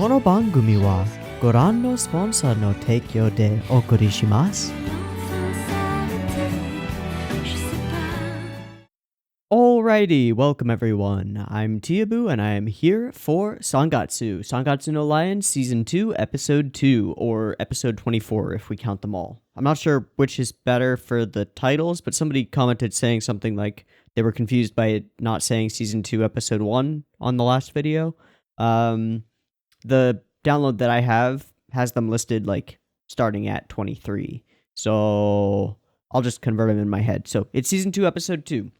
この番組はご覧のスポンサーの提供でお送りします。Alrighty, welcome everyone. I'm Teeaboo and I am here for Sangatsu. Sangatsu no Lion Season 2, Episode 2, or Episode 24 if we count them all. I'm not sure which is better for the titles, but somebody commented saying something like they were confused by it not saying Season 2, Episode 1 on the last video. The download that I have has them listed like starting at 23. So I'll just convert them in my head. So it's Season 2, Episode 2.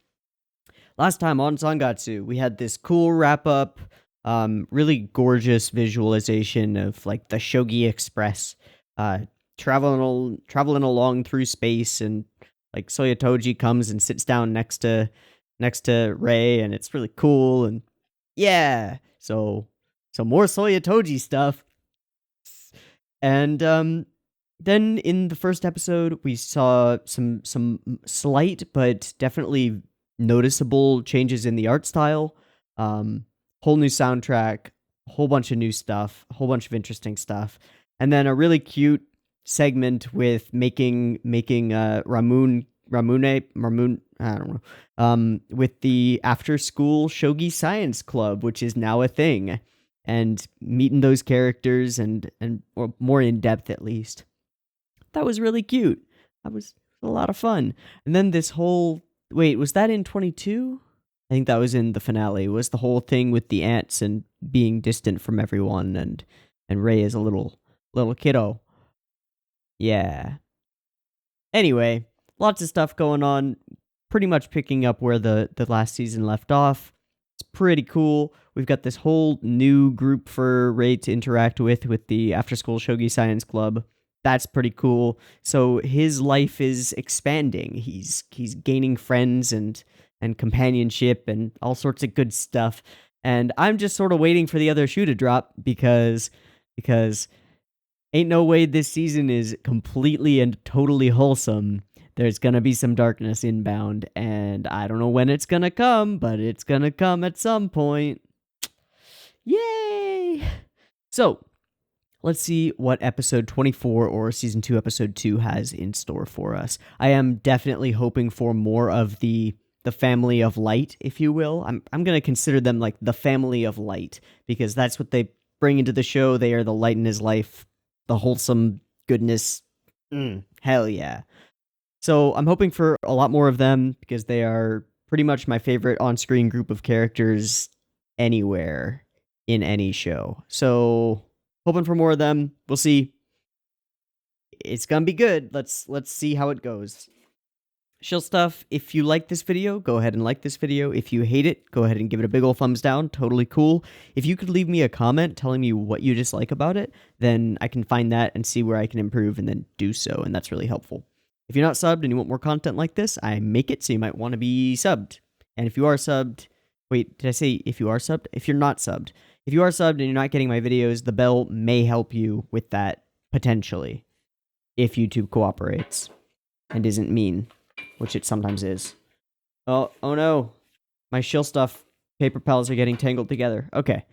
Last time on Sangatsu, we had this cool wrap-up, really gorgeous visualization of like the Shogi Express, traveling along through space, and like Soyotoji comes and sits down next to Rei, and it's really cool, and yeah, so more Soyotoji stuff. And then in the first episode, we saw some slight but definitely noticeable changes in the art style, whole new soundtrack, a whole bunch of new stuff, a whole bunch of interesting stuff, and then a really cute segment with making Ramune, I don't know, with the after school shogi science club, which is now a thing, and meeting those characters and or more in depth at least. That was really cute. That was a lot of fun. And then this whole wait, was that in 22? I think that was in the finale. Was the whole thing with the ants and being distant from everyone, and Rei is a little kiddo. Yeah. Anyway, lots of stuff going on. Pretty much picking up where the last season left off. It's pretty cool. We've got this whole new group for Rei to interact with the After School Shogi Science Club. That's pretty cool. So his life is expanding. He's gaining friends and companionship and all sorts of good stuff. And I'm just sort of waiting for the other shoe to drop because ain't no way this season is completely and totally wholesome. There's gonna be some darkness inbound, and I don't know when it's gonna come, but it's gonna come at some point. Yay! So let's see what episode 24 or season 2 episode 2 has in store for us. I am definitely hoping for more of the family of light, if you will. I'm going to consider them like the family of light, because that's what they bring into the show. They are the light in his life, the wholesome goodness. Hell yeah. So I'm hoping for a lot more of them, because they are pretty much my favorite on-screen group of characters anywhere in any show. So hoping for more of them. We'll see. It's gonna be good. Let's see how it goes. Shill stuff. If you like this video, go ahead and like this video. If you hate it, go ahead and give it a big ol' thumbs down. Totally cool. If you could leave me a comment telling me what you dislike about it, then I can find that and see where I can improve and then do so, and that's really helpful. If you're not subbed and you want more content like this, I make it so you might want to be subbed. And if you are subbed, wait, did I say if you are subbed? If you're not subbed. If you are subbed and you're not getting my videos, the bell may help you with that, potentially, if YouTube cooperates and isn't mean, which it sometimes is. Oh no. My shill stuff paper pals are getting tangled together. Okay.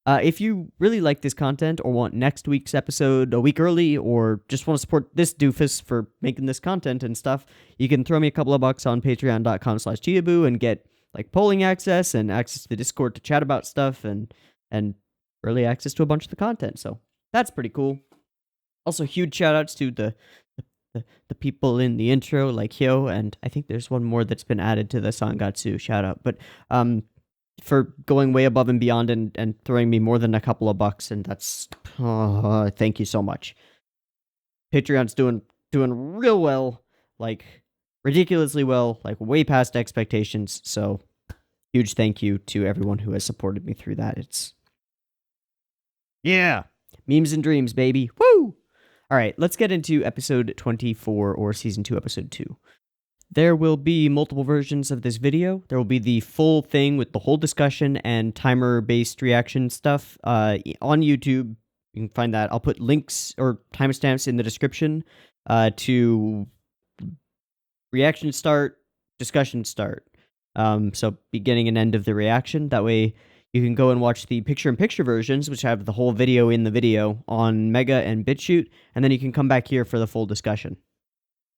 If you really like this content or want next week's episode a week early, or just want to support this doofus for making this content and stuff, you can throw me a couple of bucks on patreon.com/Teeaboo and get like polling access and access to the Discord to chat about stuff and early access to a bunch of the content. So that's pretty cool. Also, huge shout outs to the people in the intro, like Hyo, and I think there's one more that's been added to the Sangatsu shout out, but for going way above and beyond and throwing me more than a couple of bucks, and that's thank you so much. Patreon's doing real well, like ridiculously well, like way past expectations. So huge thank you to everyone who has supported me through that. It's yeah, memes and dreams, baby. Woo! All right, let's get into episode 24 or season 2, episode 2. There will be multiple versions of this video. There will be the full thing with the whole discussion and timer-based reaction stuff on YouTube. You can find that. I'll put links or timestamps in the description to reaction start, discussion start. So beginning and end of the reaction. That way You can go and watch the picture-in-picture versions, which have the whole video in the video on Mega and BitChute, and then you can come back here for the full discussion.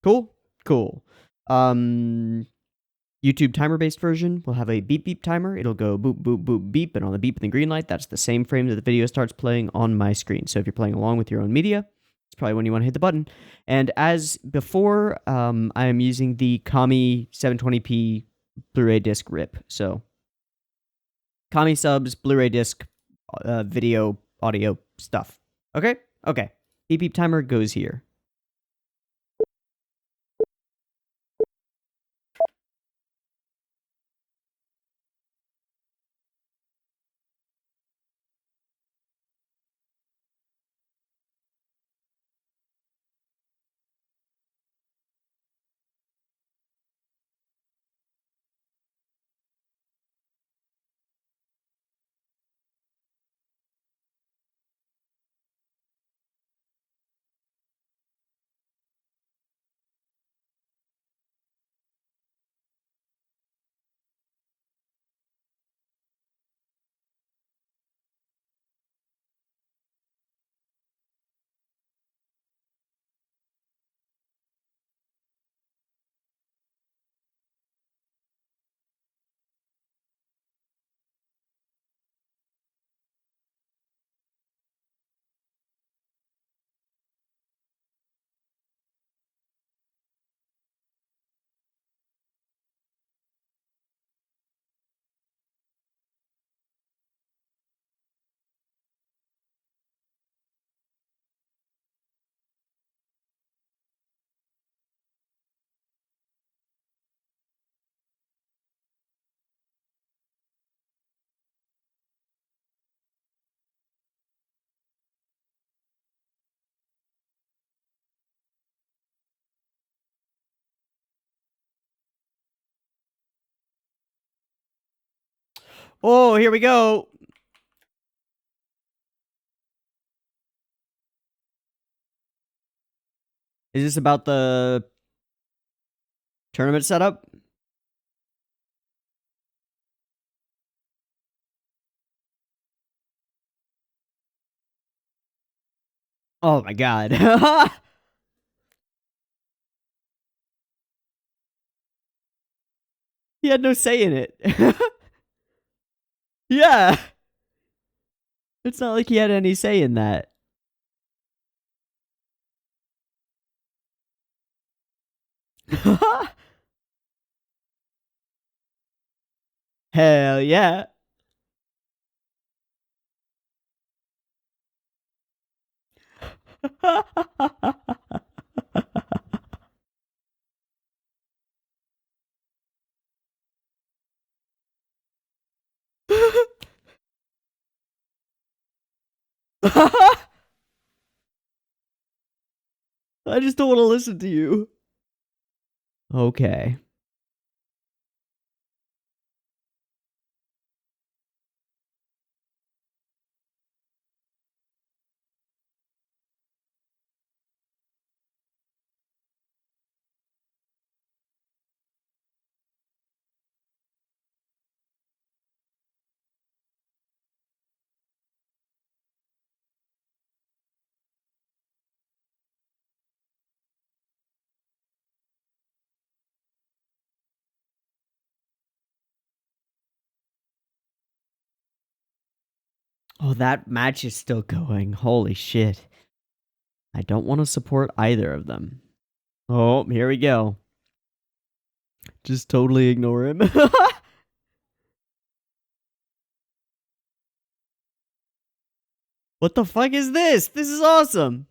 Cool? Cool. YouTube timer-based version will have a beep-beep timer. It'll go boop, boop, boop, beep, and on the beep and the green light, that's the same frame that the video starts playing on my screen. So if you're playing along with your own media, it's probably when you want to hit the button. And as before, I am using the Kami 720p Blu-ray disc rip. So Kami subs, Blu-ray disc, video, audio stuff. Okay? Okay. Beep-beep timer goes here. Oh, here we go. Is this about the tournament setup? Oh my god. He had no say in it. Yeah. It's not like he had any say in that. Hell yeah. I just don't want to listen to you. Okay. Oh, that match is still going. Holy shit. I don't want to support either of them. Oh, here we go. Just totally ignore him. What the fuck is this? This is awesome.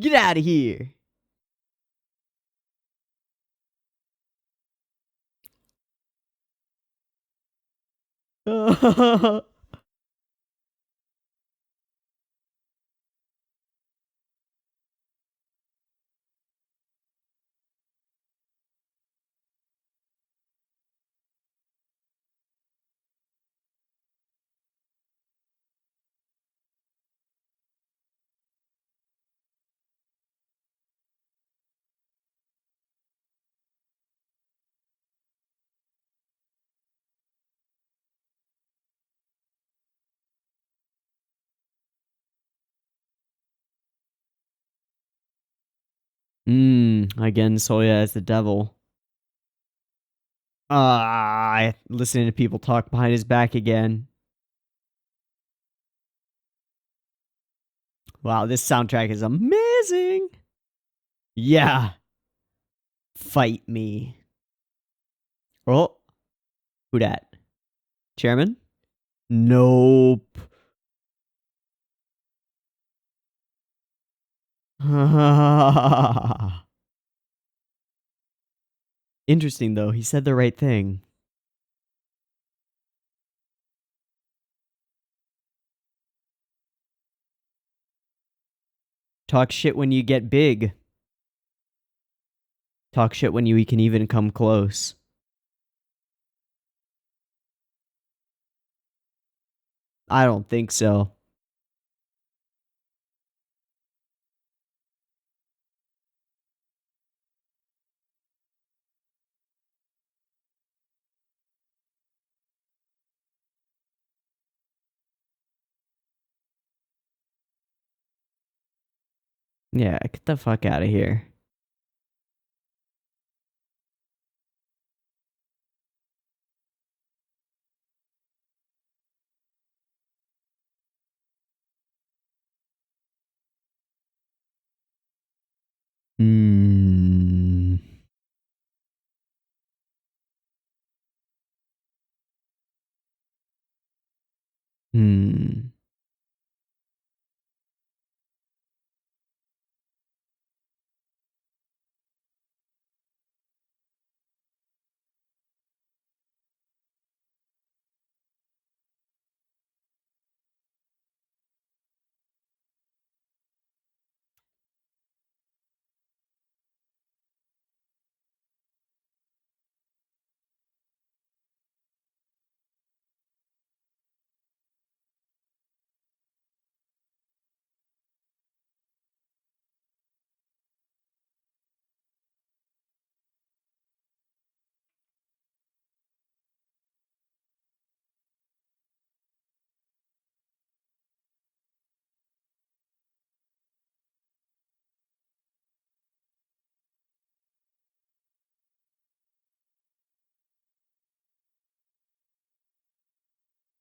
Get out of here. Again, Soya as the devil. Listening to people talk behind his back again. Wow, this soundtrack is amazing. Yeah. Fight me. Oh, who dat? Chairman? Nope. Interesting, though. He said the right thing. Talk shit when you get big. Talk shit when you can even come close. I don't think so. Yeah, get the fuck out of here. Hmm. Hmm.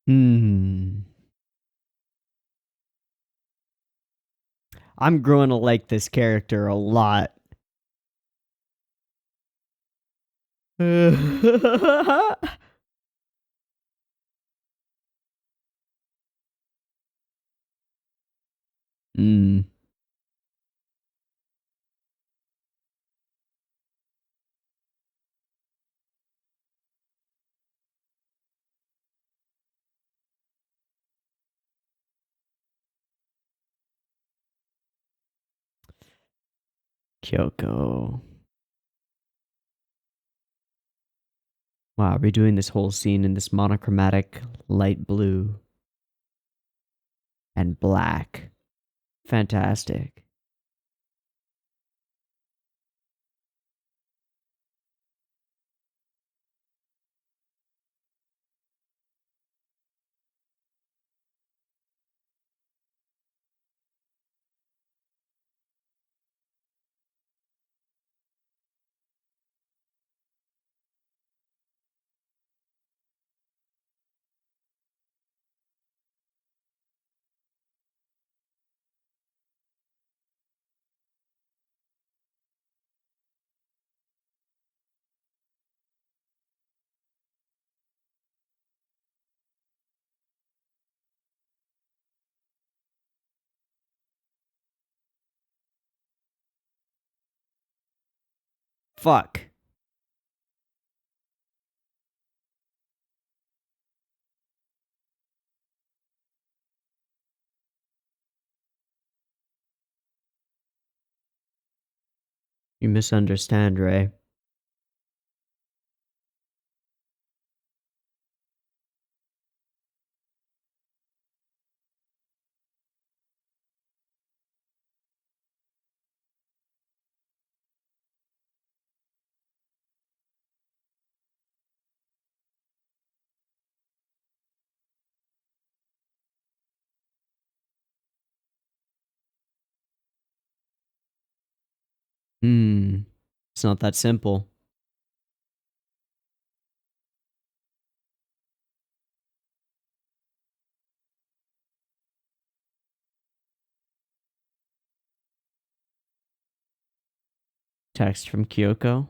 Hmm. I'm growing to like this character a lot. Hmm. Kyoko. Wow, redoing this whole scene in this monochromatic light blue and black. Fantastic. Fuck. You misunderstand, Ray. It's not that simple. Text from Kyoko.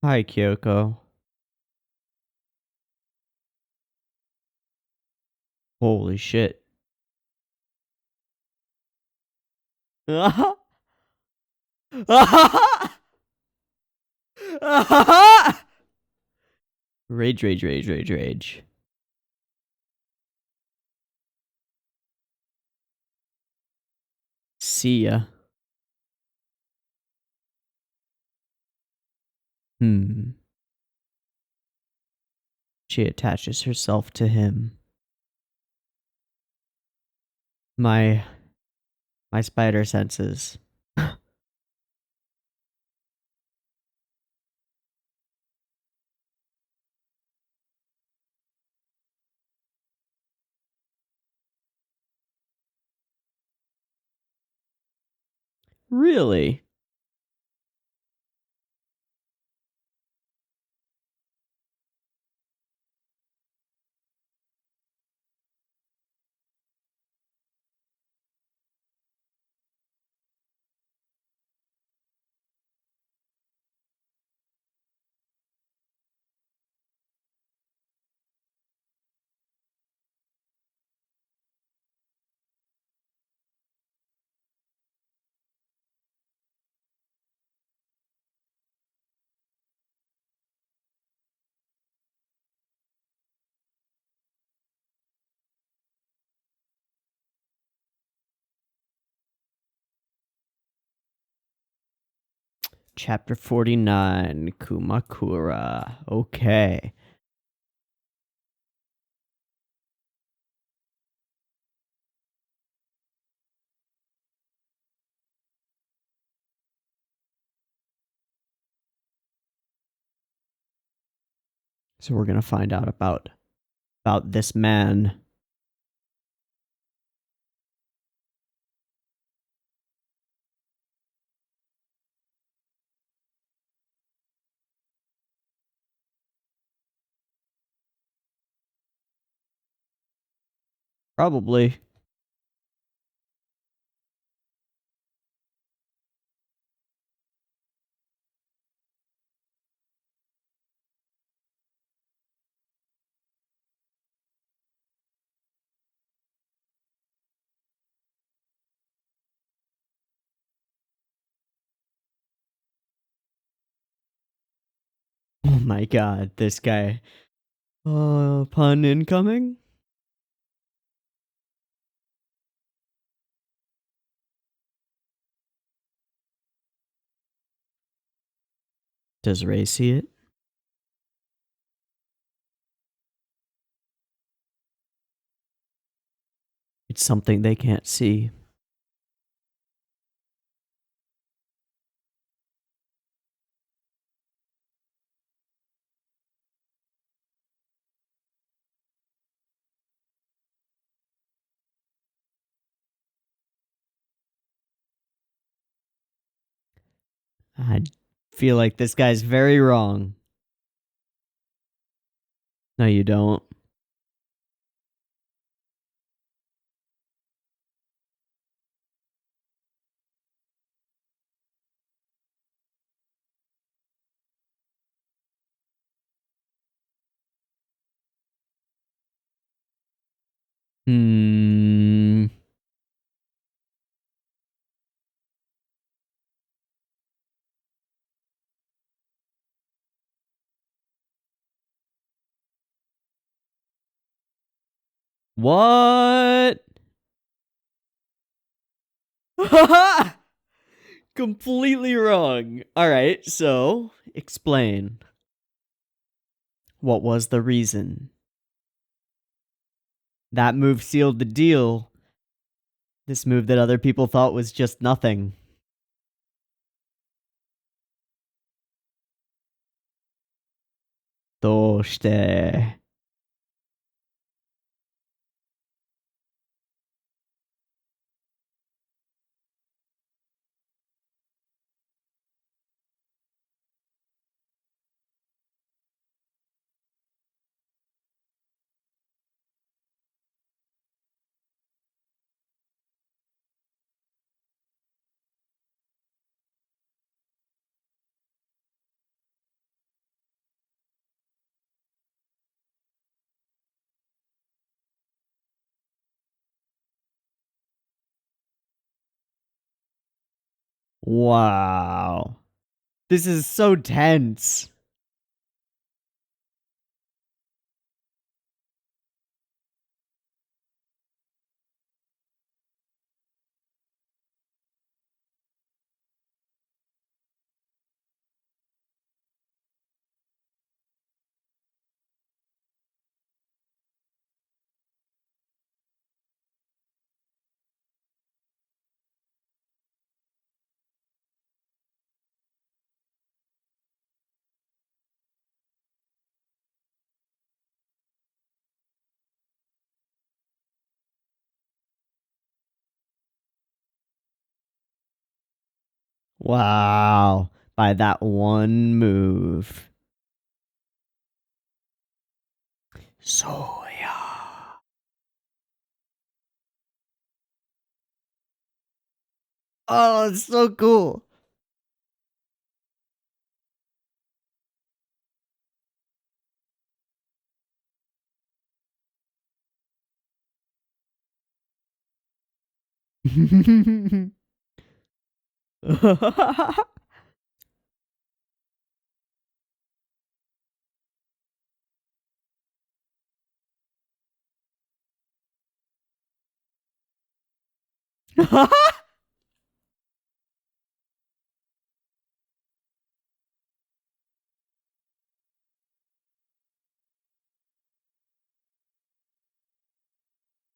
Hi, Kyoko. Holy shit. Rage, rage, rage, rage, rage. See ya. She attaches herself to him. My spider senses. Really? Chapter 49, Kumakura. Okay. So we're going to find out about this man. Probably. Oh my god, this guy. Pun incoming? Does Ray see it? It's something they can't see. I feel like this guy's very wrong. No, you don't. What? Completely wrong. All right, so explain. What was the reason? That move sealed the deal. This move that other people thought was just nothing. Doshite. Wow. This is so tense. Wow. By that one move. Soya. Oh, it's so cool.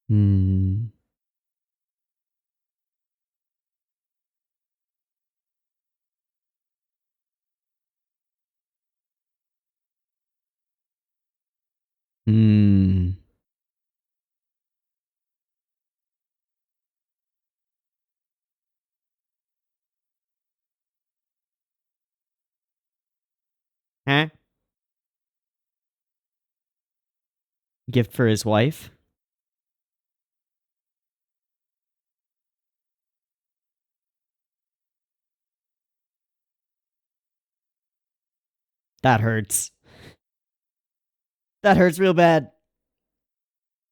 Hmm. Hmm. Huh? Gift for his wife? That hurts. That hurts real bad.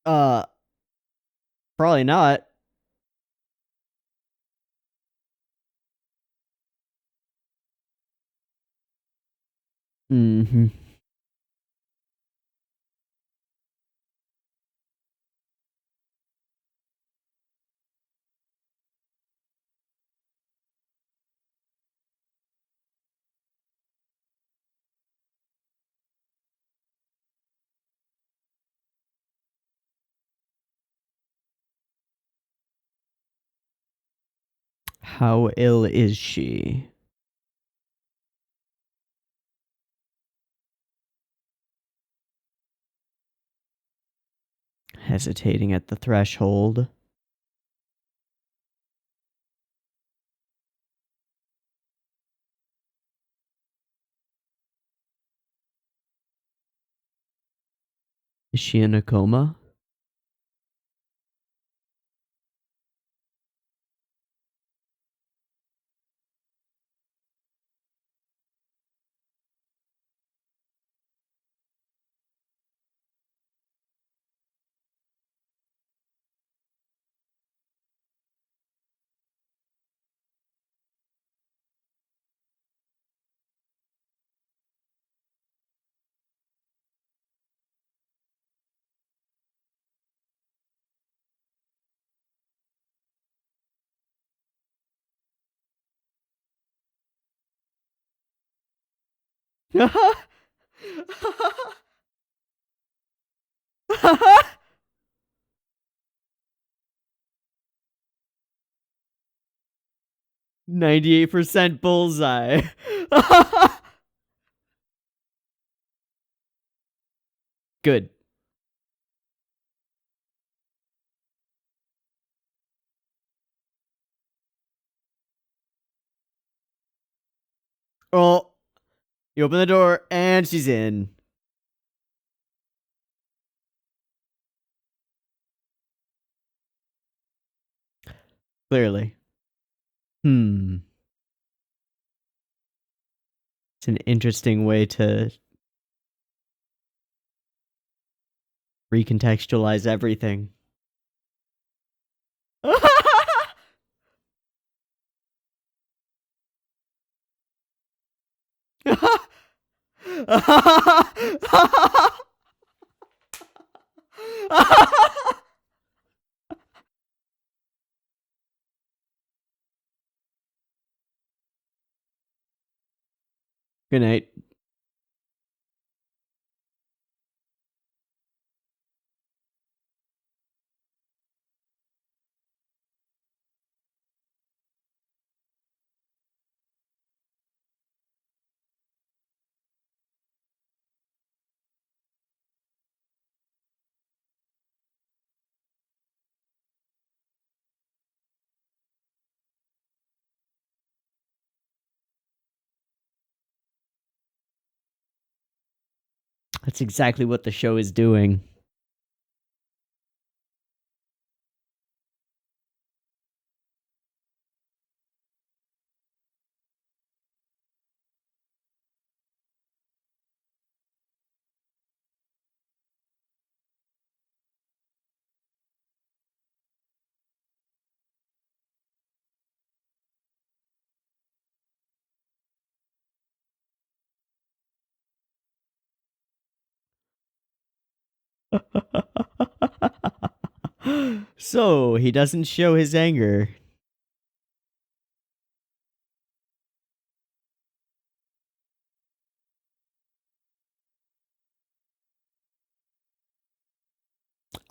Uh, Probably not. Mm-hmm. How ill is she? Hesitating at the threshold. Is she in a coma? 98% bullseye. Good. Oh, you open the door and she's in. Clearly. It's an interesting way to recontextualize everything. Good night. That's exactly what the show is doing. So, he doesn't show his anger.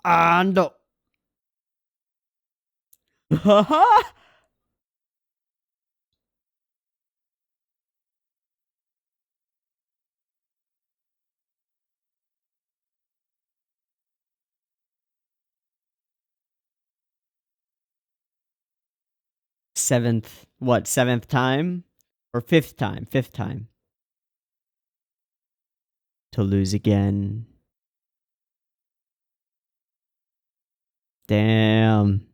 Ando. 7th time? Or 5th time? 5th time. To lose again. Damn.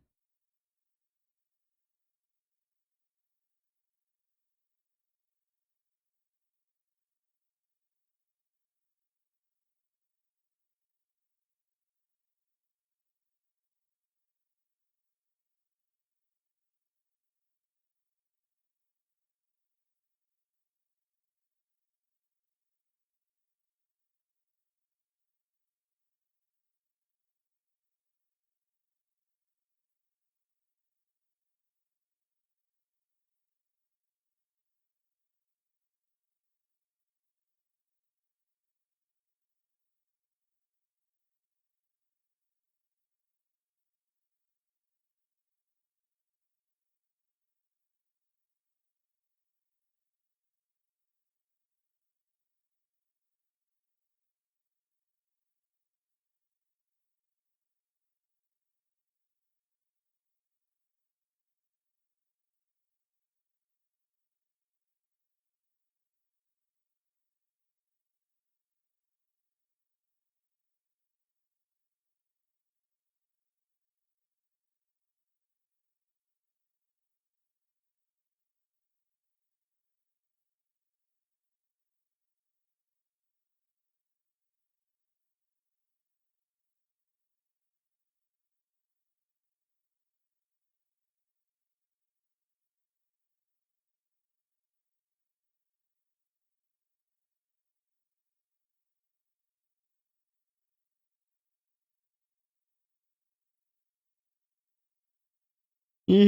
I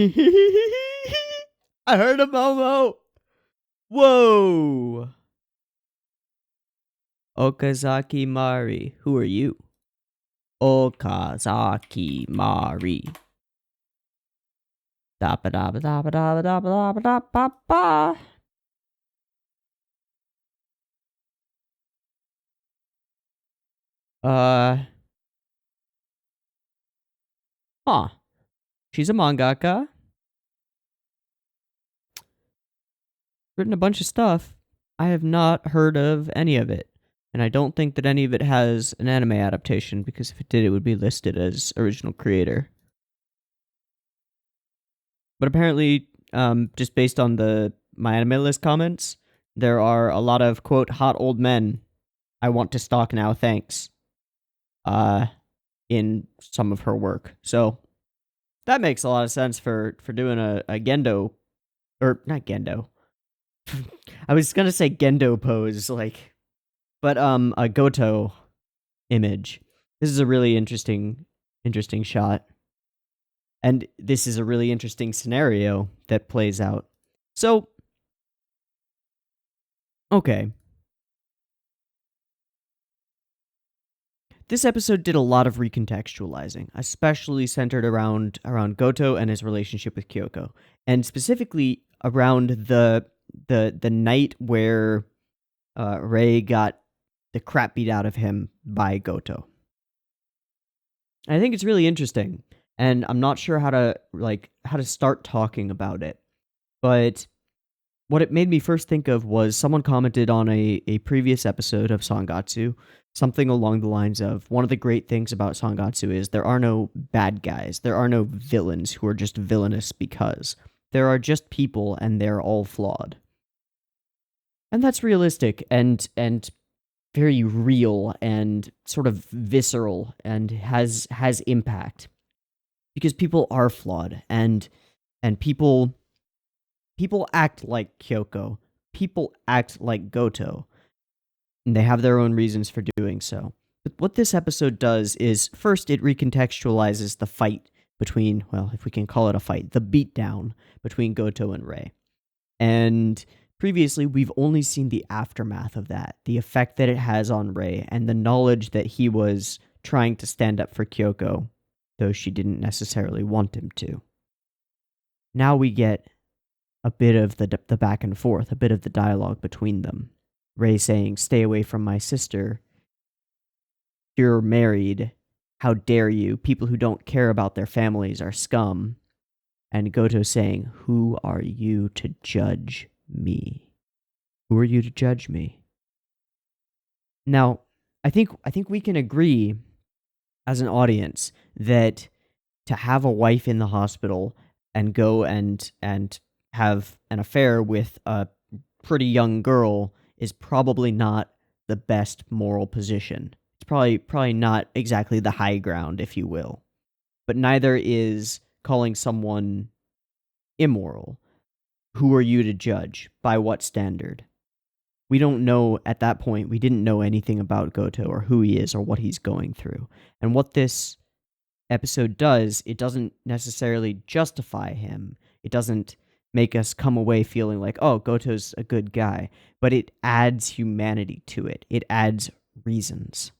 heard a Momo. Whoa. Okazaki Mari, who are you? Okazaki Mari. Da ba da ba da ba da ba da ba da ba ba ba. Huh. She's a mangaka. Written a bunch of stuff. I have not heard of any of it. And I don't think that any of it has an anime adaptation, because if it did, it would be listed as original creator. But apparently, just based on the My Anime List comments, there are a lot of, quote, hot old men I want to stalk now, thanks, in some of her work. So that makes a lot of sense for doing a Gendo, or not Gendo. I was gonna say Gendo pose, like, but a Goto image. This is a really interesting shot. And this is a really interesting scenario that plays out. So, okay. This episode did a lot of recontextualizing, especially centered around Goto and his relationship with Kyoko, and specifically around the night where Rei got the crap beat out of him by Goto. I think it's really interesting, and I'm not sure how to start talking about it, but what it made me first think of was someone commented on a previous episode of Sangatsu, something along the lines of, one of the great things about Sangatsu is there are no bad guys, there are no villains who are just villainous because. There are just people, and they're all flawed. And that's realistic and very real and sort of visceral and has impact. Because people are flawed, and people act like Kyoko. People act like Goto. And they have their own reasons for doing so. But what this episode does is, first, it recontextualizes the fight between, well, if we can call it a fight, the beatdown between Goto and Rei. And previously, we've only seen the aftermath of that, the effect that it has on Rei, and the knowledge that he was trying to stand up for Kyoko, though she didn't necessarily want him to. Now we get a bit of the back and forth, a bit of the dialogue between them. Rei saying, "Stay away from my sister. You're married. How dare you? People who don't care about their families are scum." And Goto saying, "Who are you to judge me? Who are you to judge me?" Now, I think we can agree as an audience that to have a wife in the hospital and go and have an affair with a pretty young girl is probably not the best moral position. It's probably not exactly the high ground, if you will. But neither is calling someone immoral. Who are you to judge? By what standard? We don't know at that point. We didn't know anything about Goto or who he is or what he's going through. And what this episode does, it doesn't necessarily justify him. It doesn't make us come away feeling like, oh, Goto's a good guy, but it adds humanity to it. It adds reasons.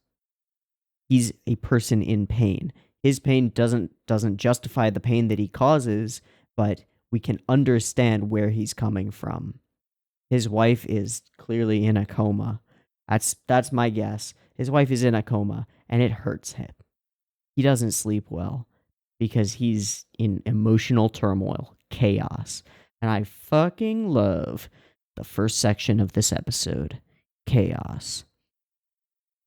He's a person in pain. His pain doesn't justify the pain that he causes, but we can understand where he's coming from. His wife is clearly in a coma. That's my guess. His wife is in a coma, and it hurts him. He doesn't sleep well because he's in emotional turmoil, chaos. And I fucking love the first section of this episode, chaos.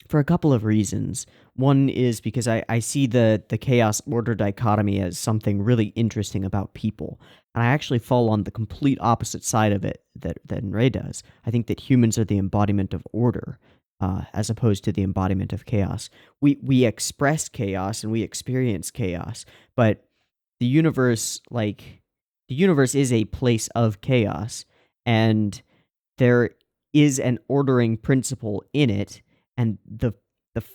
For a couple of reasons. One is because I see the chaos order dichotomy as something really interesting about people. And I actually fall on the complete opposite side of it than Rei does. I think that humans are the embodiment of order, as opposed to the embodiment of chaos. We express chaos and we experience chaos, but the universe is a place of chaos, and there is an ordering principle in it, and the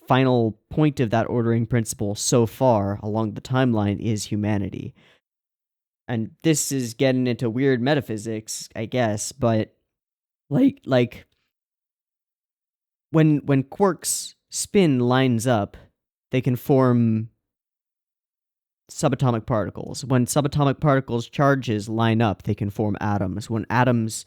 final point of that ordering principle so far along the timeline is humanity. And this is getting into weird metaphysics, I guess, but like when Quark's spin lines up, they can form subatomic particles. When subatomic particles charges line up, they can form atoms. When atoms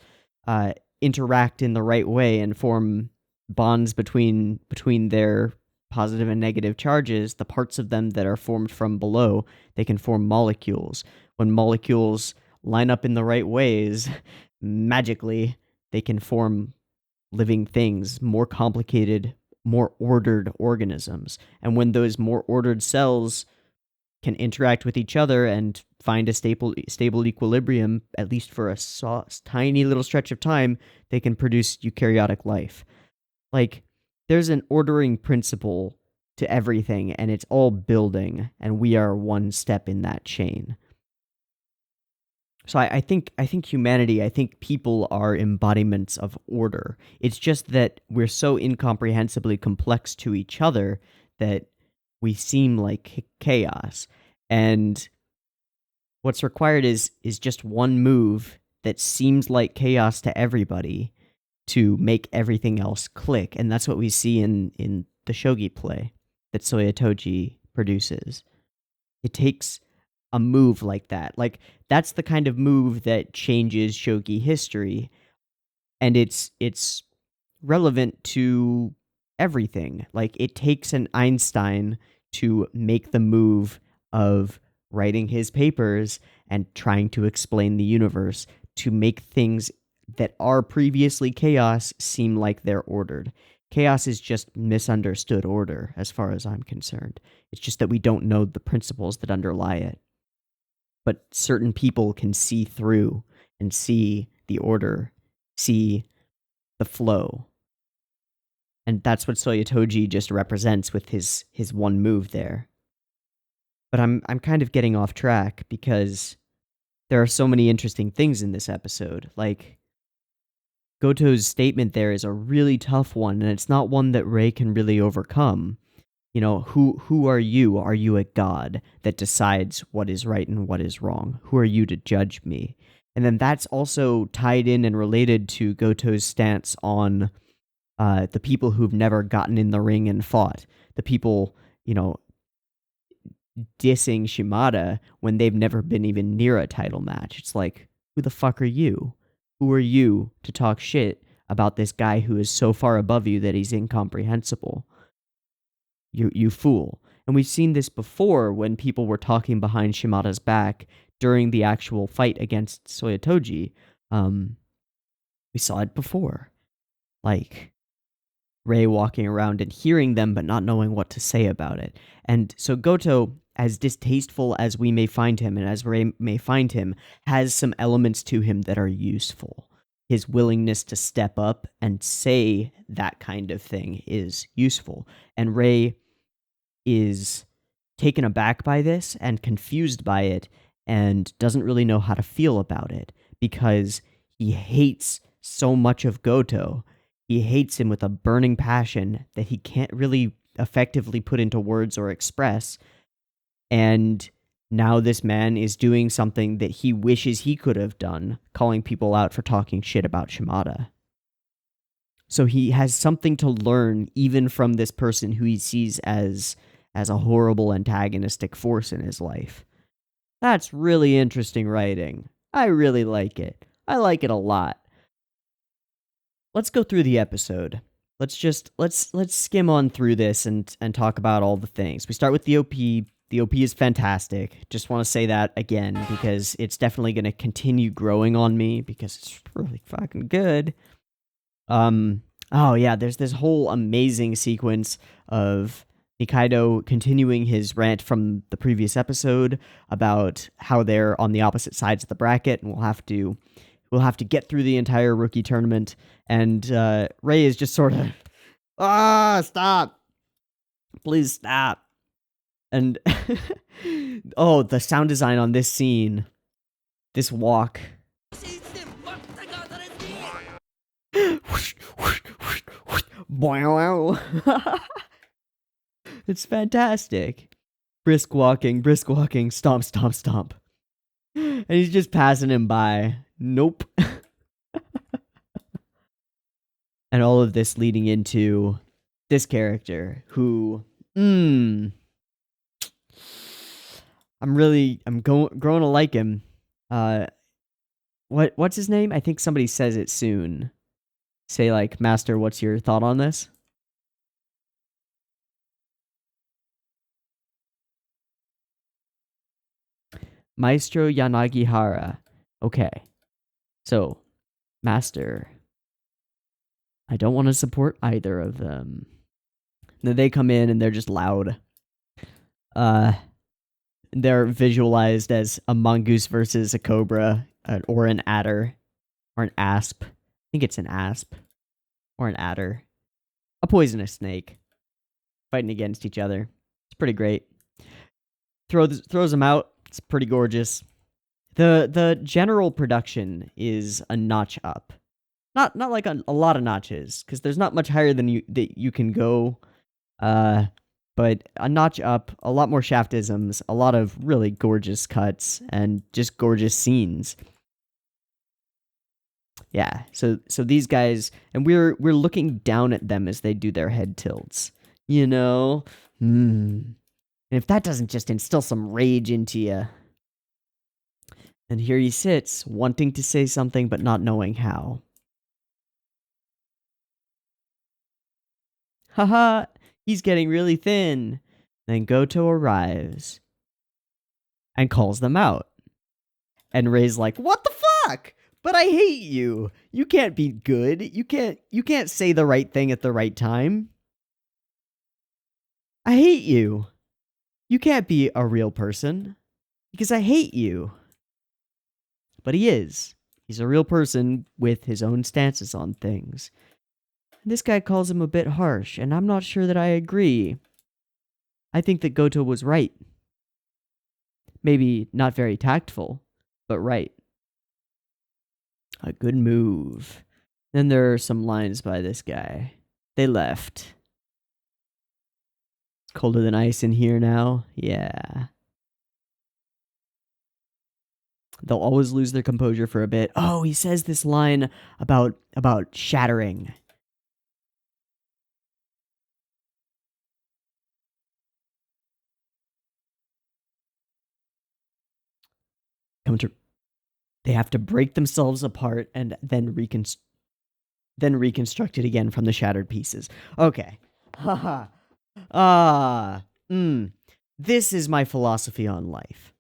interact in the right way and form bonds between their positive and negative charges, the parts of them that are formed from below, they can form molecules. When molecules line up in the right ways, magically, they can form living things, more complicated, more ordered organisms. And when those more ordered cells can interact with each other and find a stable equilibrium, at least for a tiny little stretch of time, they can produce eukaryotic life. Like, there's an ordering principle to everything, and it's all building, and we are one step in that chain. So I think humanity, I think people are embodiments of order. It's just that we're so incomprehensibly complex to each other that we seem like chaos. And what's required is just one move that seems like chaos to everybody to make everything else click. And that's what we see in the shogi play that Soyotoji produces. It takes a move like that. Like, that's the kind of move that changes shogi history, and it's relevant to everything. Like, it takes an Einstein to make the move of writing his papers and trying to explain the universe, to make things that are previously chaos seem like they're ordered. Chaos is just misunderstood order, as far as I'm concerned. It's just that we don't know the principles that underlie it. But certain people can see through and see the order, see the flow. And that's what Soyotoji just represents with his one move there. But I'm kind of getting off track because there are so many interesting things in this episode. Like, Goto's statement there is a really tough one, and it's not one that Rei can really overcome. You know, who are you? Are you a god that decides what is right and what is wrong? Who are you to judge me? And then that's also tied in and related to Goto's stance on the people who've never gotten in the ring and fought. The people, you know, dissing Shimada when they've never been even near a title match. It's like, who the fuck are you? Who are you to talk shit about this guy who is so far above you that he's incomprehensible? You fool. And we've seen this before when people were talking behind Shimada's back during the actual fight against Soyotoji. We saw it before. Like, Rei walking around and hearing them but not knowing what to say about it. And so Goto, as distasteful as we may find him and as Rei may find him, has some elements to him that are useful. His willingness to step up and say that kind of thing is useful. And Rei is taken aback by this and confused by it and doesn't really know how to feel about it because he hates so much of Goto. He hates him with a burning passion that he can't really effectively put into words or express. And now this man is doing something that he wishes he could have done, calling people out for talking shit about Shimada. So he has something to learn even from this person who he sees as a horrible antagonistic force in his life. That's really interesting writing. I really like it. I like it a lot. Let's go through the episode. Let's skim on through this and talk about all the things. We start with the OP. The OP is fantastic. Just want to say that again because it's definitely going to continue growing on me because it's really fucking good. Oh yeah, there's this whole amazing sequence of Nikaido continuing his rant from the previous episode about how they're on the opposite sides of the bracket and we'll have to get through the entire rookie tournament. And Rei is just sort of, stop. Please stop. And, oh, the sound design on this scene, this walk. It's fantastic. Brisk walking, stomp, stomp, stomp. And he's just passing him by. Nope. And all of this leading into this character who I'm growing to like him. What's his name? I think somebody says it soon. Say like, Master, what's your thought on this? Maestro Yanagihara. Okay. So, Master, I don't want to support either of them. Then they come in and they're just loud. They're visualized as a mongoose versus a cobra, or an adder, or an asp. I think it's an asp, or an adder. A poisonous snake. Fighting against each other. It's pretty great. Throws them out. It's pretty gorgeous. The general production is a notch up. Not like a lot of notches, because there's not much higher than you can go. But a notch up, a lot more shaftisms, a lot of really gorgeous cuts, and just gorgeous scenes. Yeah, so these guys, and we're looking down at them as they do their head tilts. You know? And if that doesn't just instill some rage into you. And here he sits, wanting to say something but not knowing how. Haha, he's getting really thin. Then Goto arrives and calls them out. And Rei's like, "What the fuck? But I hate you. You can't be good. You can't say the right thing at the right time. I hate you. You can't be a real person because I hate you." But he is. He's a real person with his own stances on things. This guy calls him a bit harsh, and I'm not sure that I agree. I think that Goto was right. Maybe not very tactful, but right. A good move. Then there are some lines by this guy. They left. It's colder than ice in here now. Yeah. They'll always lose their composure for a bit. Oh, he says this line about shattering. They have to break themselves apart and then reconstruct it again from the shattered pieces. Okay. Haha. This is my philosophy on life.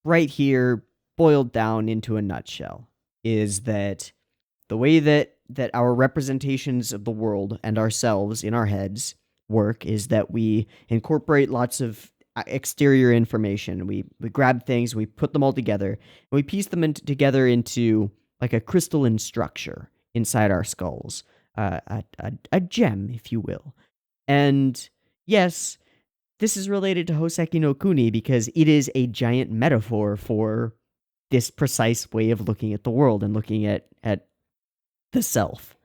Right here, boiled down into a nutshell, is that the way that our representations of the world and ourselves in our heads work is that we incorporate lots of exterior information. We grab things, we put them all together, and we piece them together into like a crystalline structure inside our skulls, a gem, if you will. And yes, this is related to Hoseki no Kuni because it is a giant metaphor for this precise way of looking at the world and looking at the self.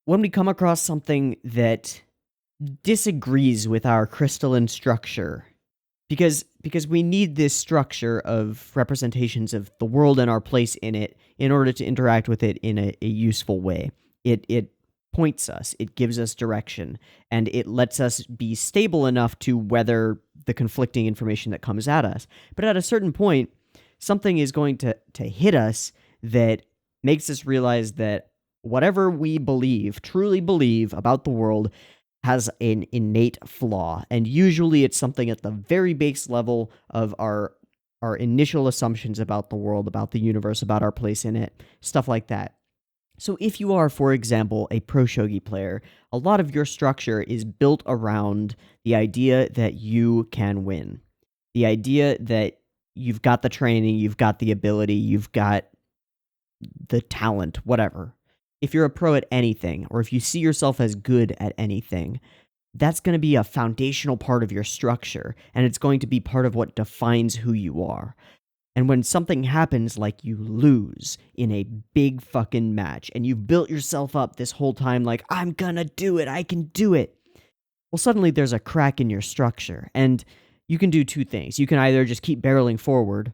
When we come across something that disagrees with our crystalline structure, because we need this structure of representations of the world and our place in it in order to interact with it in a useful way. It points us, it gives us direction, and it lets us be stable enough to weather the conflicting information that comes at us. But at a certain point, something is going to hit us that makes us realize that whatever we truly believe about the world has an innate flaw. And usually it's something at the very base level of our initial assumptions about the world, about the universe, about our place in it, stuff like that. So if you are, for example, a pro shogi player, a lot of your structure is built around the idea that you can win. The idea that you've got the training, you've got the ability, you've got the talent, whatever. If you're a pro at anything, or if you see yourself as good at anything, that's going to be a foundational part of your structure, and it's going to be part of what defines who you are. And when something happens, like you lose in a big fucking match, and you've built yourself up this whole time like, I'm gonna do it, I can do it. Well, suddenly there's a crack in your structure, and you can do two things. You can either just keep barreling forward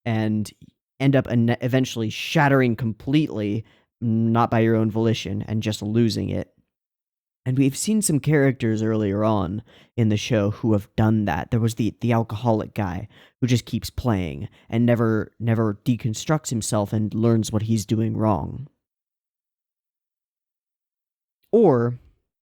and end up eventually shattering completely, not by your own volition, and just losing it. And we've seen some characters earlier on in the show who have done that. There was the alcoholic guy who just keeps playing and never deconstructs himself and learns what he's doing wrong. Or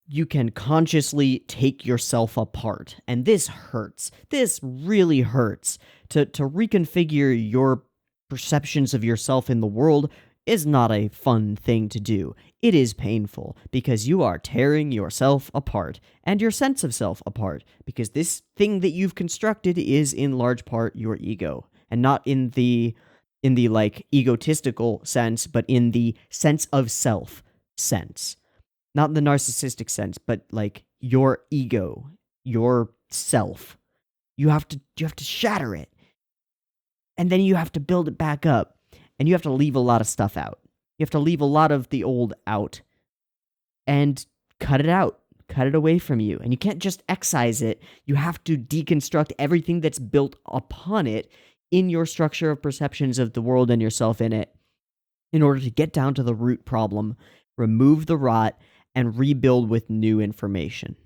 you can consciously take yourself apart. And this hurts. This really hurts. To reconfigure your perceptions of yourself in the world is not a fun thing to do. It is painful because you are tearing yourself apart and your sense of self apart, because this thing that you've constructed is in large part your ego, and not in the like egotistical sense, but in the sense of self sense. Not in the narcissistic sense, but like your ego, your self. You have to shatter it. And then you have to build it back up. And you have to leave a lot of stuff out. You have to leave a lot of the old out and cut it out. Cut it away from you. And you can't just excise it. You have to deconstruct everything that's built upon it in your structure of perceptions of the world and yourself in it, in order to get down to the root problem, remove the rot, and rebuild with new information.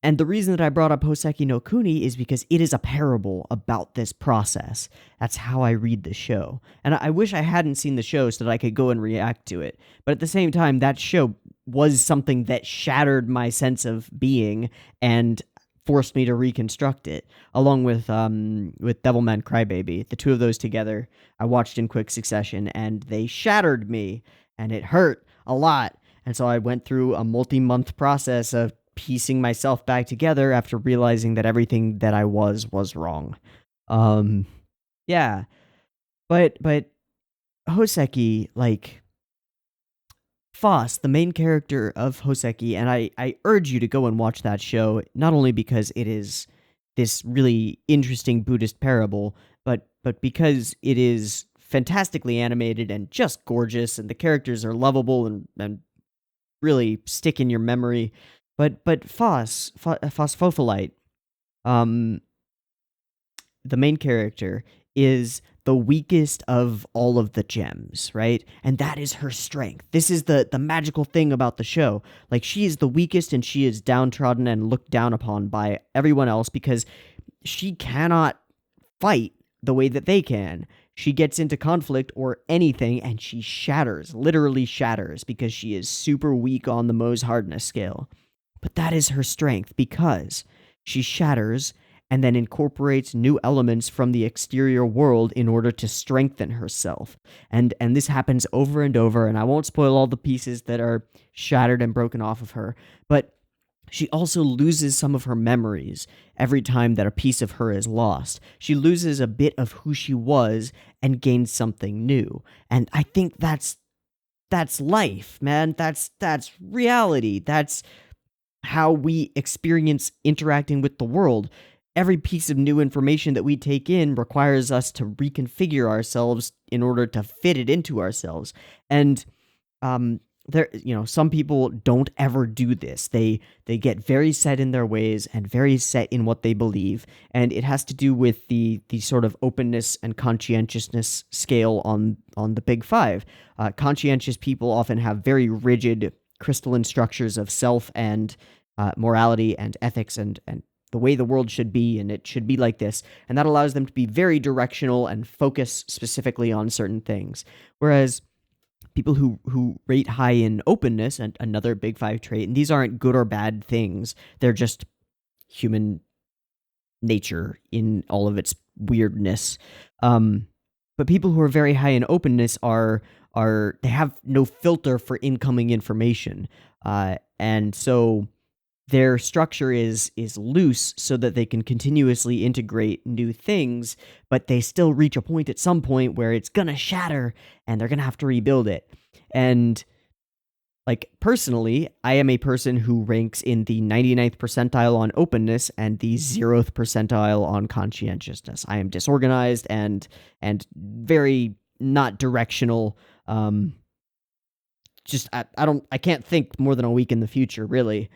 And the reason that I brought up Hoseki no Kuni is because it is a parable about this process. That's how I read the show. And I wish I hadn't seen the show so that I could go and react to it. But at the same time, that show was something that shattered my sense of being and forced me to reconstruct it, along with Devilman Crybaby. The two of those together, I watched in quick succession, and they shattered me, and it hurt a lot. And so I went through a multi-month process of piecing myself back together after realizing that everything that I was wrong. Yeah. But Hoseki, like, Foss, the main character of Hoseki, and I urge you to go and watch that show, not only because it is this really interesting Buddhist parable, but because it is fantastically animated and just gorgeous, and the characters are lovable and really stick in your memory. But Phosphofolite, the main character, is the weakest of all of the gems, right? And that is her strength. This is the magical thing about the show. Like, she is the weakest, and she is downtrodden and looked down upon by everyone else because she cannot fight the way that they can. She gets into conflict or anything, and she shatters, literally shatters, because she is super weak on the Mohs hardness scale. But that is her strength, because she shatters and then incorporates new elements from the exterior world in order to strengthen herself. And this happens over and over, and I won't spoil all the pieces that are shattered and broken off of her, but she also loses some of her memories every time that a piece of her is lost. She loses a bit of who she was and gains something new. And I think that's life, man. That's reality. That's how we experience interacting with the world. Every piece of new information that we take in requires us to reconfigure ourselves in order to fit it into ourselves. And there, some people don't ever do this. They get very set in their ways and very set in what they believe, and it has to do with the sort of openness and conscientiousness scale on the Big Five. Conscientious people often have very rigid crystalline structures of self and morality and ethics and the way the world should be, and it should be like this, and that allows them to be very directional and focus specifically on certain things. Whereas people who rate high in openness, and another Big Five trait, and these aren't good or bad things, they're just human nature in all of its weirdness. But people who are very high in openness are they have no filter for incoming information, and so their structure is loose so that they can continuously integrate new things, but they still reach a point at some point where it's gonna shatter and they're gonna have to rebuild it. And like, personally, I am a person who ranks in the 99th percentile on openness and the 0th percentile on conscientiousness. I am disorganized and very not directional. I can't think more than a week in the future, really.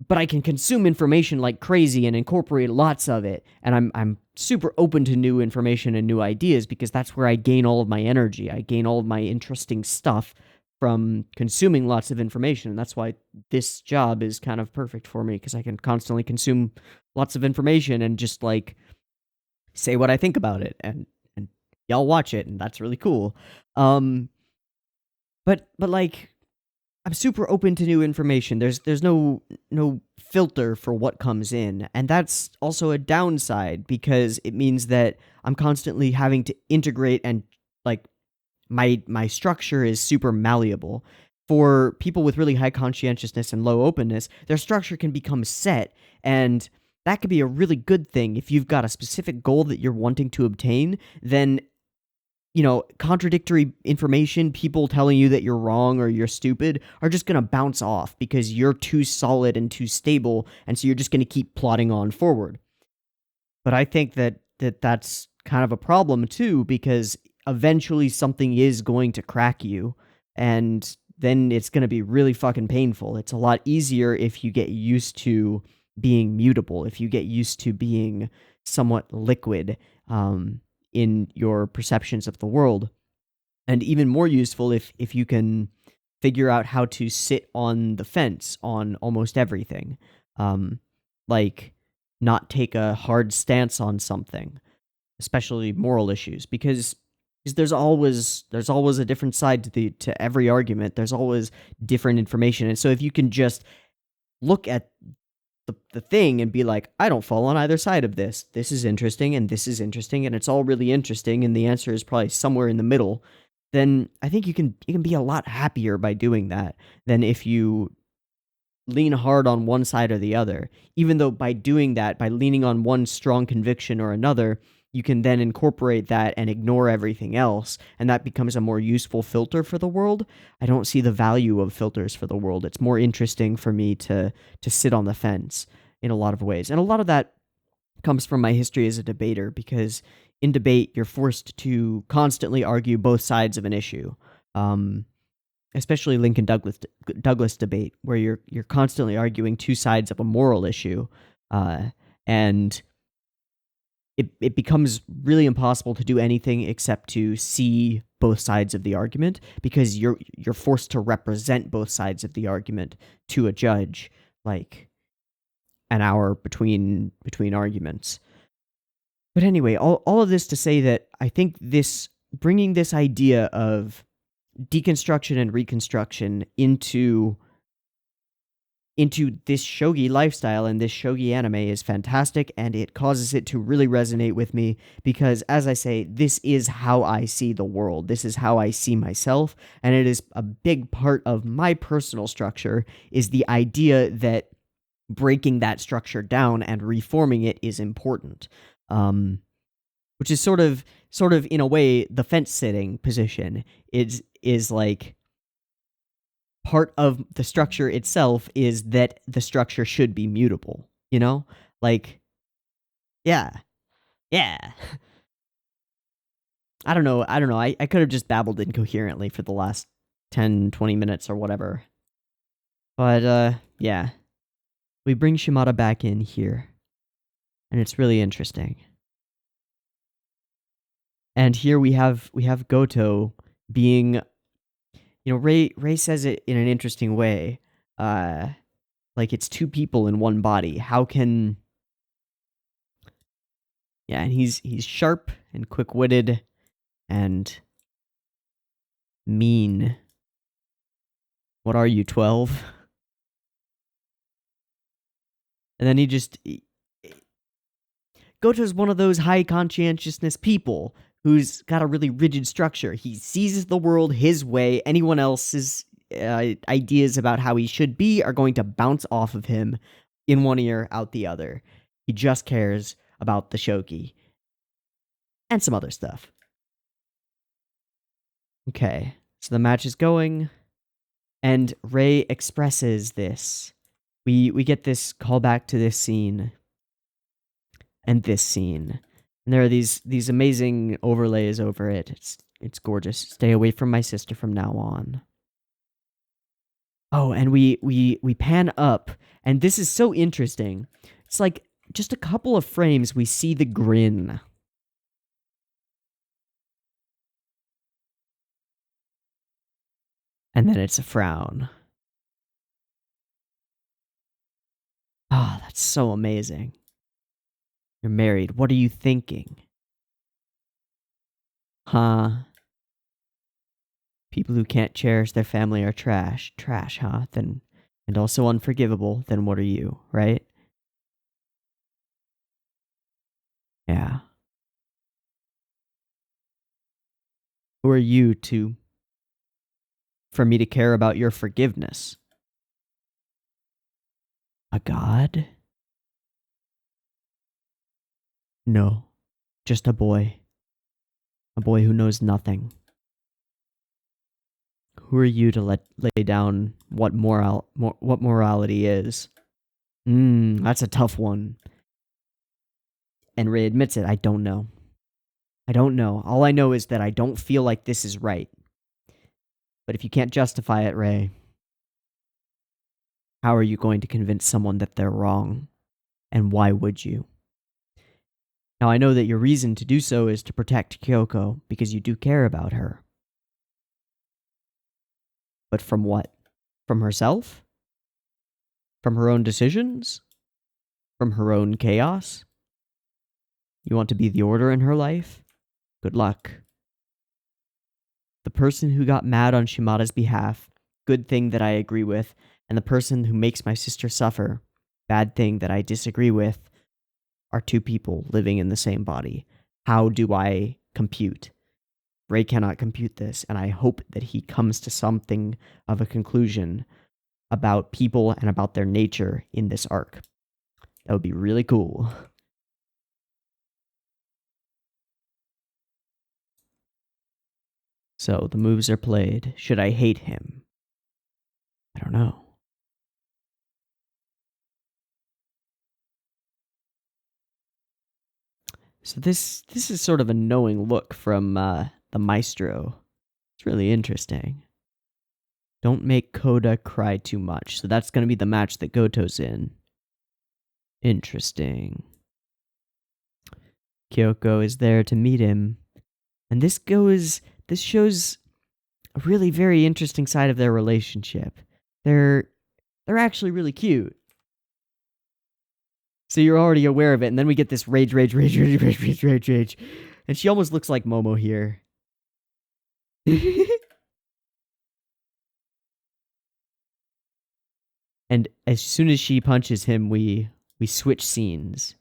But I can consume information like crazy and incorporate lots of it, and I'm super open to new information and new ideas because that's where I gain all of my energy. I gain all of my interesting stuff from consuming lots of information. And that's why this job is kind of perfect for me, because I can constantly consume lots of information and just like say what I think about it, and y'all watch it, and that's really cool. But like, I'm super open to new information. There's no filter for what comes in, and that's also a downside, because it means that I'm constantly having to integrate, and like my structure is super malleable. For people with really high conscientiousness and low openness, their structure can become set, and that could be a really good thing. If you've got a specific goal that you're wanting to obtain, then contradictory information, people telling you that you're wrong or you're stupid, are just going to bounce off because you're too solid and too stable, and so you're just going to keep plodding on forward. But I think that's kind of a problem too, because eventually something is going to crack you, and then it's going to be really fucking painful. It's a lot easier if you get used to being mutable, if you get used to being somewhat liquid in your perceptions of the world, and even more useful if you can figure out how to sit on the fence on almost everything, like not take a hard stance on something, especially moral issues, because there's always a different side to every argument. There's always different information, and so if you can just look at the thing and be like, I don't fall on either side of this. This is interesting, and this is interesting, and it's all really interesting, and the answer is probably somewhere in the middle. Then I think you can be a lot happier by doing that than if you lean hard on one side or the other. Even though by doing that, by leaning on one strong conviction or another, you can then incorporate that and ignore everything else, and that becomes a more useful filter for the world. I don't see the value of filters for the world. It's more interesting for me to sit on the fence in a lot of ways. And a lot of that comes from my history as a debater, because in debate, you're forced to constantly argue both sides of an issue. Especially Lincoln Douglas debate, where you're constantly arguing two sides of a moral issue, and it becomes really impossible to do anything except to see both sides of the argument, because you're forced to represent both sides of the argument to a judge, like an hour between arguments. But anyway, all of this to say that I think bringing this idea of deconstruction and reconstruction into this shogi lifestyle and this shogi anime is fantastic, and it causes it to really resonate with me, because, as I say, this is how I see the world. This is how I see myself, and it is a big part of my personal structure, is the idea that breaking that structure down and reforming it is important. Which is sort of in a way the fence sitting position is like part of the structure itself, is that the structure should be mutable, like, yeah. I don't know. I could have just babbled incoherently for the last 10-20 minutes or whatever, but yeah, we bring Shimada back in here, and it's really interesting. And here we have Goto being, Ray says it in an interesting way, like it's two people in one body. How can... Yeah, and he's sharp and quick-witted and mean. What are you, 12? And then Goto's one of those high conscientiousness people who's got a really rigid structure. He sees the world his way. Anyone else's ideas about how he should be are going to bounce off of him in one ear, out the other. He just cares about the shogi. And some other stuff. Okay, so the match is going, and Ray expresses this. We get this callback to this scene, and this scene. And there are these amazing overlays over it. It's gorgeous. Stay away from my sister from now on. Oh, and we pan up, and this is so interesting. It's like just a couple of frames, we see the grin. And then it's a frown. Ah, that's so amazing. You're married. What are you thinking? Huh? People who can't cherish their family are trash. Trash, huh? Then, and also unforgivable. Then what are you, right? Yeah. Who are you for me to care about your forgiveness? A god? No. Just a boy. A boy who knows nothing. Who are you to lay down what morality is? That's a tough one. And Ray admits it. I don't know. I don't know. All I know is that I don't feel like this is right. But if you can't justify it, Ray, how are you going to convince someone that they're wrong? And why would you? Now, I know that your reason to do so is to protect Kyoko, because you do care about her. But from what? From herself? From her own decisions? From her own chaos? You want to be the order in her life? Good luck. The person who got mad on Shimada's behalf, good thing that I agree with, and the person who makes my sister suffer, bad thing that I disagree with, are two people living in the same body. How do I compute? Ray cannot compute this, and I hope that he comes to something of a conclusion about people and about their nature in this arc. That would be really cool. So, the moves are played. Should I hate him? I don't know. So this is sort of a knowing look from the maestro. It's really interesting. Don't make Koda cry too much. So that's going to be the match that Goto's in. Interesting. Kyoko is there to meet him. And this shows a really very interesting side of their relationship. They're actually really cute. So you're already aware of it, and then we get this rage. And she almost looks like Momo here. And as soon as she punches him, we switch scenes.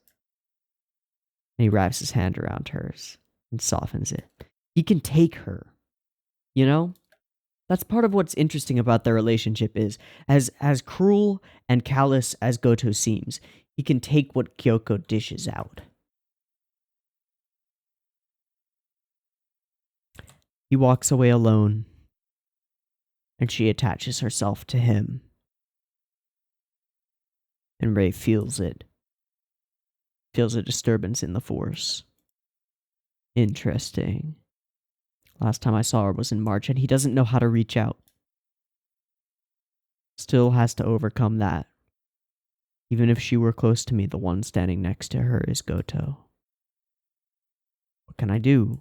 And he wraps his hand around hers and softens it. He can take her. You know? That's part of what's interesting about their relationship is, as cruel and callous as Goto seems, he can take what Kyoko dishes out. He walks away alone, and she attaches herself to him. And Ray feels it. Feels a disturbance in the force. Interesting. Last time I saw her was in March, and he doesn't know how to reach out. Still has to overcome that. Even if she were close to me, the one standing next to her is Goto. What can I do?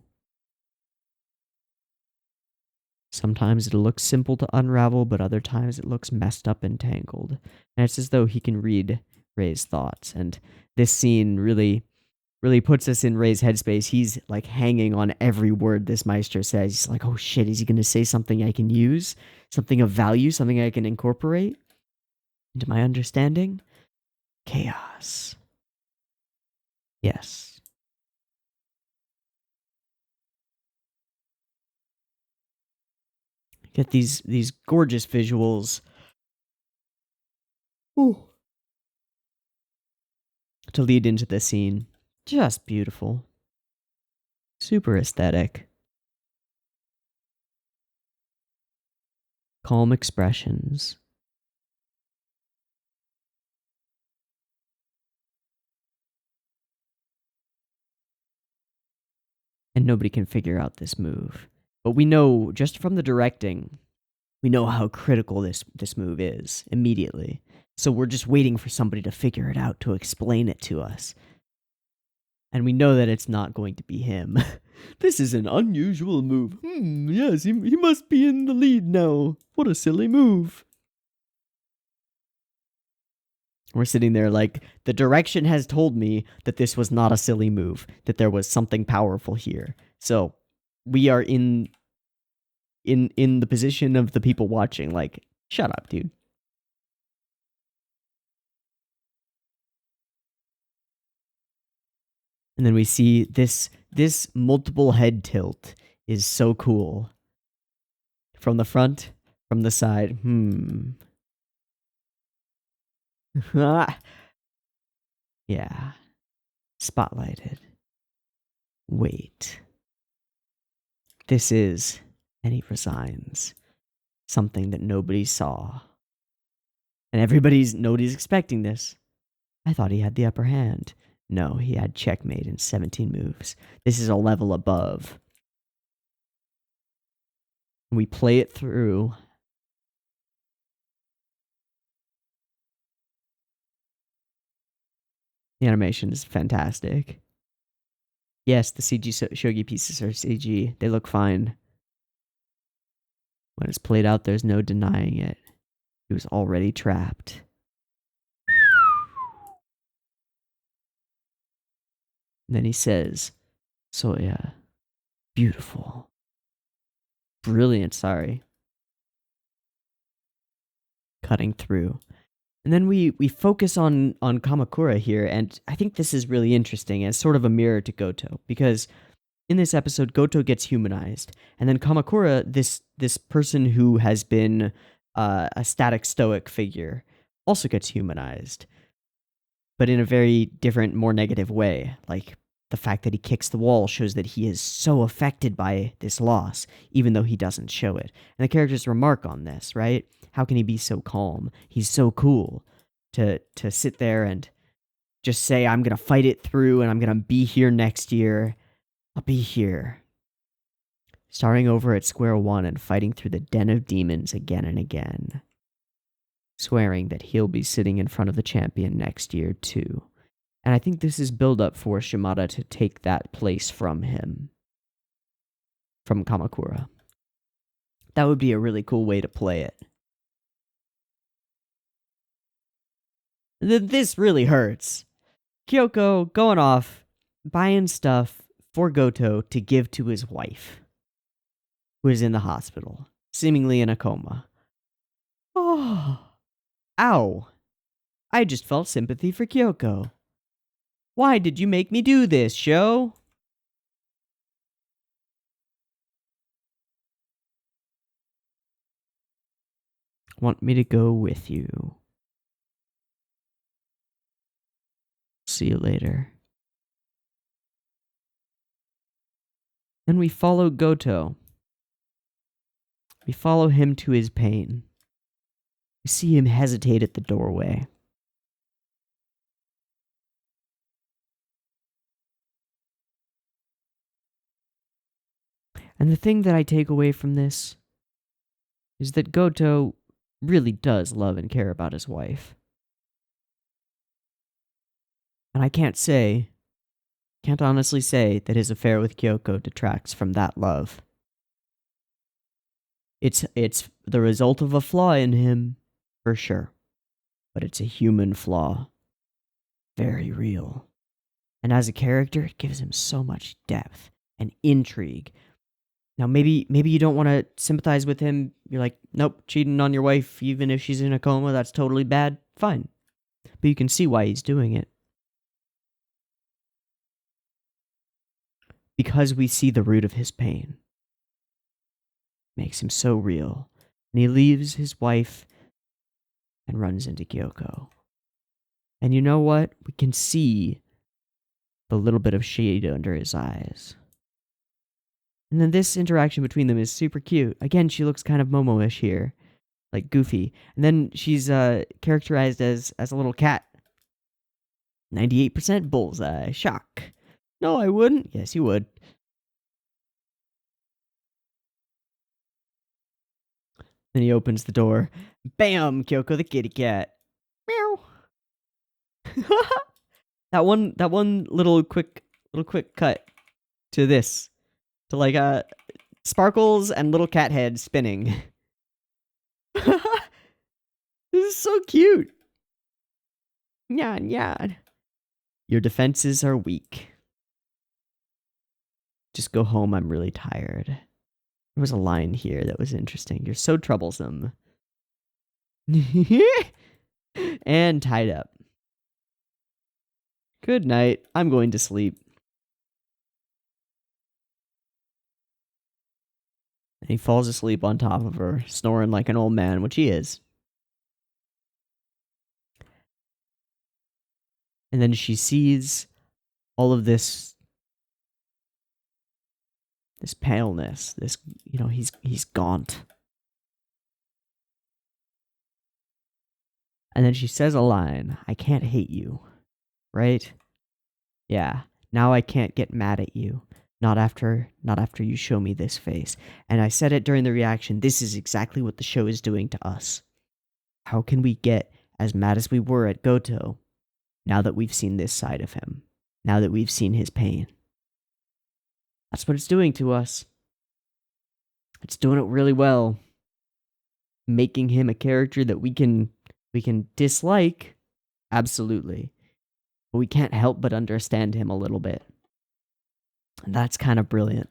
Sometimes it looks simple to unravel, but other times it looks messed up and tangled. And it's as though he can read Ray's thoughts. And this scene really puts us in Ray's headspace. He's like hanging on every word this maestro says. He's like, oh shit, is he going to say something I can use? Something of value? Something I can incorporate into my understanding? Chaos. Yes. Get these gorgeous visuals. Ooh. To lead into the scene. Just beautiful. Super aesthetic. Calm expressions. And nobody can figure out this move. But we know, just from the directing, we know how critical this move is immediately. So we're just waiting for somebody to figure it out, to explain it to us. And we know that it's not going to be him. This is an unusual move. Yes, he must be in the lead now. What a silly move. We're sitting there like, the direction has told me that this was not a silly move, that there was something powerful here. So we are in the position of the people watching, like, shut up, dude. And then we see this multiple head tilt is so cool. From the front, from the side. Yeah. Spotlighted. Wait. This is, and he resigns, something that nobody saw. And nobody's expecting this. I thought he had the upper hand. No, he had checkmate in 17 moves. This is a level above. We play it through. The animation is fantastic. Yes, the CG shogi pieces are CG. They look fine. When it's played out, there's no denying it. He was already trapped. And then he says, Soya, beautiful. Brilliant, sorry. Cutting through. And then we focus on Kamakura here, and I think this is really interesting as sort of a mirror to Goto, because in this episode, Goto gets humanized, and then Kamakura, this person who has been a static stoic figure, also gets humanized, but in a very different, more negative way. Like, the fact that he kicks the wall shows that he is so affected by this loss, even though he doesn't show it. And the characters remark on this, right? How can he be so calm? He's so cool to sit there and just say, I'm going to fight it through and I'm going to be here next year. I'll be here. Starting over at square one and fighting through the den of demons again and again. Swearing that he'll be sitting in front of the champion next year too. And I think this is build up for Shimada to take that place from him. From Kamakura. That would be a really cool way to play it. This really hurts. Kyoko going off, buying stuff for Goto to give to his wife, who is in the hospital, seemingly in a coma. Oh, ow. I just felt sympathy for Kyoko. Why did you make me do this, Sho? Want me to go with you? See you later. Then we follow Goto. We follow him to his pain. We see him hesitate at the doorway. And the thing that I take away from this is that Goto really does love and care about his wife. And I can't honestly say that his affair with Kyoko detracts from that love. It's the result of a flaw in him, for sure. But it's a human flaw. Very real. And as a character, it gives him so much depth and intrigue. Now, maybe you don't want to sympathize with him. You're like, nope, cheating on your wife, even if she's in a coma, that's totally bad. Fine. But you can see why he's doing it. Because we see the root of his pain. Makes him so real. And he leaves his wife and runs into Kyoko. And you know what? We can see the little bit of shade under his eyes. And then this interaction between them is super cute. Again, she looks kind of Momo-ish here. Like goofy. And then she's characterized as a little cat. 98% bullseye. Shock. No, I wouldn't. Yes, you would. Then he opens the door. Bam! Kyoko the kitty cat. Meow. that one little quick cut to this. to like sparkles and little cat heads spinning. This is so cute. Nyan nyan. Your defenses are weak. Just go home, I'm really tired. There was a line here that was interesting. You're so troublesome. And tied up. Good night. I'm going to sleep. And he falls asleep on top of her, snoring like an old man, which he is. And then she sees all of this paleness, this, he's gaunt. And then she says a line, I can't hate you, right? Yeah, now I can't get mad at you. Not after you show me this face. And I said it during the reaction, this is exactly what the show is doing to us. How can we get as mad as we were at Goto now that we've seen this side of him? Now that we've seen his pain? That's what it's doing to us. It's doing it really well. Making him a character that we can dislike, absolutely. But we can't help but understand him a little bit. And that's kind of brilliant.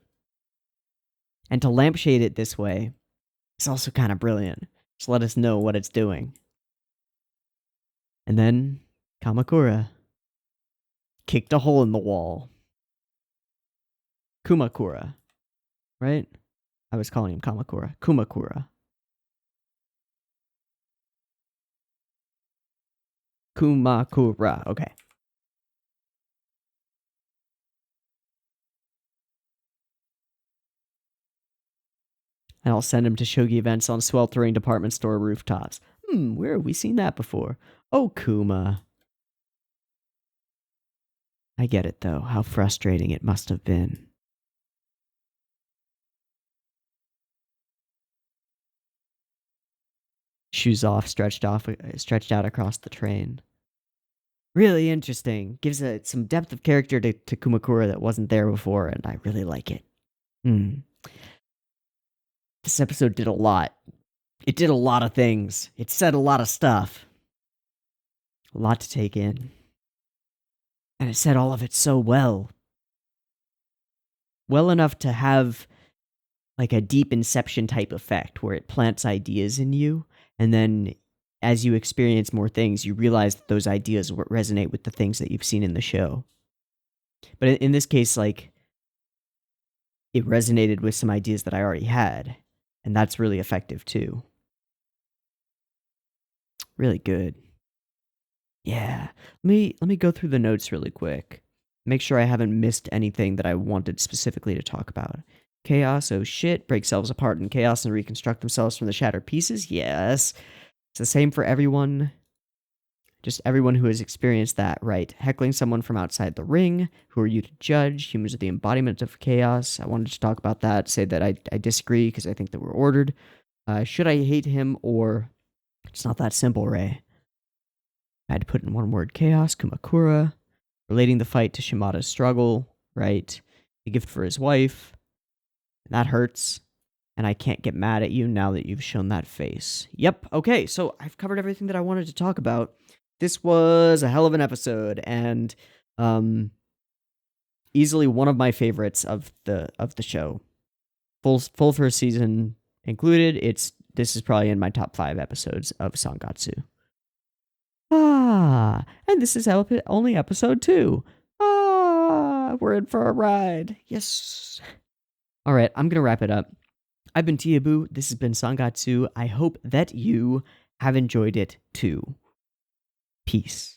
And to lampshade it this way is also kind of brilliant. Just let us know what it's doing. And then Kamakura kicked a hole in the wall. Kumakura, right? I was calling him Kamakura. Kumakura. Kumakura, okay. And I'll send him to shogi events on sweltering department store rooftops. Where have we seen that before? Oh, Kuma. I get it, though, how frustrating it must have been. Shoes off, stretched out across the train. Really interesting. Gives some depth of character to Kumakura that wasn't there before, and I really like it. This episode did a lot. It did a lot of things. It said a lot of stuff. A lot to take in. And it said all of it so well. Well enough to have like a deep Inception type effect where it plants ideas in you, and then as you experience more things, you realize that those ideas resonate with the things that you've seen in the show. But in this case, like, it resonated with some ideas that I already had. And that's really effective too. Really good. Yeah. Let me go through the notes really quick. Make sure I haven't missed anything that I wanted specifically to talk about. Chaos, oh shit, break selves apart in chaos and reconstruct themselves from the shattered pieces. Yes. It's the same for everyone. Just everyone who has experienced that, right? Heckling someone from outside the ring. Who are you to judge? Humans are the embodiment of chaos. I wanted to talk about that, say that I disagree because I think that we're ordered. Should I hate him or... It's not that simple, Ray. I had to put in one word. Chaos, Kumakura. Relating the fight to Shimada's struggle, right? The gift for his wife. That hurts. And I can't get mad at you now that you've shown that face. Yep, okay, so I've covered everything that I wanted to talk about. This was a hell of an episode, and easily one of my favorites of the show. Full first season included. This is probably in my top 5 episodes of Sangatsu. And this is only episode 2. We're in for a ride. Yes. All right, I'm gonna wrap it up. I've been Teeaboo. This has been Sangatsu. I hope that you have enjoyed it too. Peace.